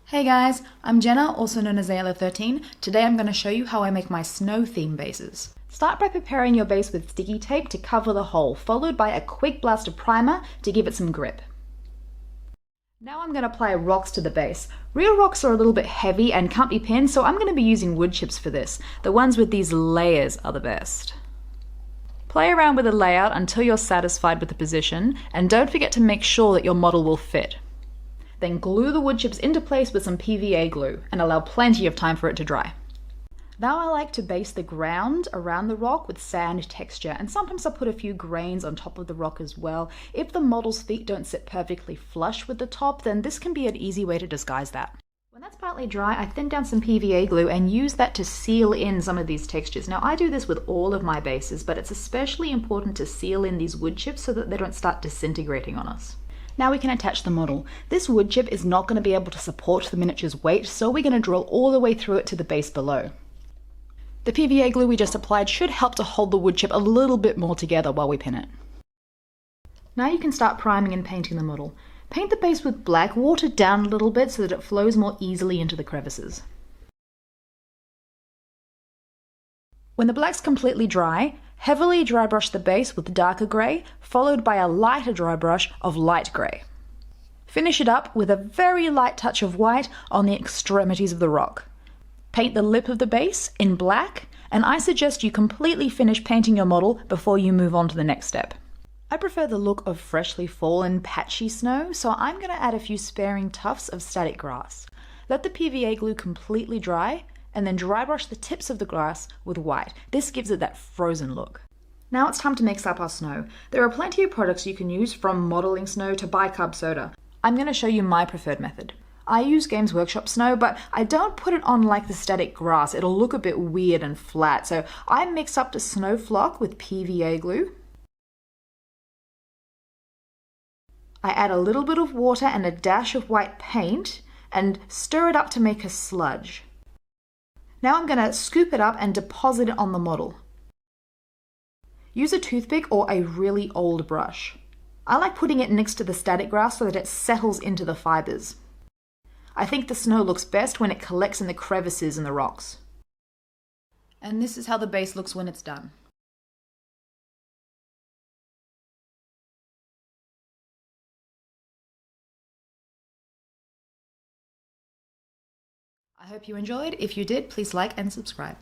Hey guys, I'm Jenna, also known as Ayla13. Today I'm going to show you how I make my snow theme bases. Start by preparing your base with sticky tape to cover the hole, followed by a quick blast of primer to give it some grip. Now I'm going to apply rocks to the base. Real rocks are a little bit heavy and can't be pinned, so I'm going to be using wood chips for this. The ones with these layers are the best. Play around with the layout until you're satisfied with the position, and don't forget to make sure that your model will fit. Then glue the wood chips into place with some PVA glue and allow plenty of time for it to dry. Now I like to base the ground around the rock with sand texture, and sometimes I put a few grains on top of the rock as well. If the model's feet don't sit perfectly flush with the top, then this can be an easy way to disguise that. When that's partly dry, I thin down some PVA glue and use that to seal in some of these textures. Now I do this with all of my bases, but it's especially important to seal in these wood chips so that they don't start disintegrating on us. Now we can attach the model. This wood chip is not going to be able to support the miniature's weight, so we're going to drill all the way through it to the base below. The PVA glue we just applied should help to hold the wood chip a little bit more together while we pin it. Now you can start priming and painting the model. Paint the base with black, water it down a little bit so that it flows more easily into the crevices. When the black's completely dry, heavily dry brush the base with darker grey, followed by a lighter dry brush of light grey. Finish it up with a very light touch of white on the extremities of the rock. Paint the lip of the base in black, and I suggest you completely finish painting your model before you move on to the next step. I prefer the look of freshly fallen patchy snow, so I'm going to add a few sparing tufts of static grass. Let the PVA glue completely dry, and then dry brush the tips of the grass with white. This gives it that frozen look. Now it's time to mix up our snow. There are plenty of products you can use, from modeling snow to bicarb soda. I'm going to show you my preferred method. I use Games Workshop snow, but I don't put it on like the static grass. It'll look a bit weird and flat, so I mix up the snow flock with PVA glue. I add a little bit of water and a dash of white paint and stir it up to make a sludge. Now I'm going to scoop it up and deposit it on the model. Use a toothpick or a really old brush. I like putting it next to the static grass so that it settles into the fibers. I think the snow looks best when it collects in the crevices in the rocks. And this is how the base looks when it's done. I hope you enjoyed. If you did, please like and subscribe.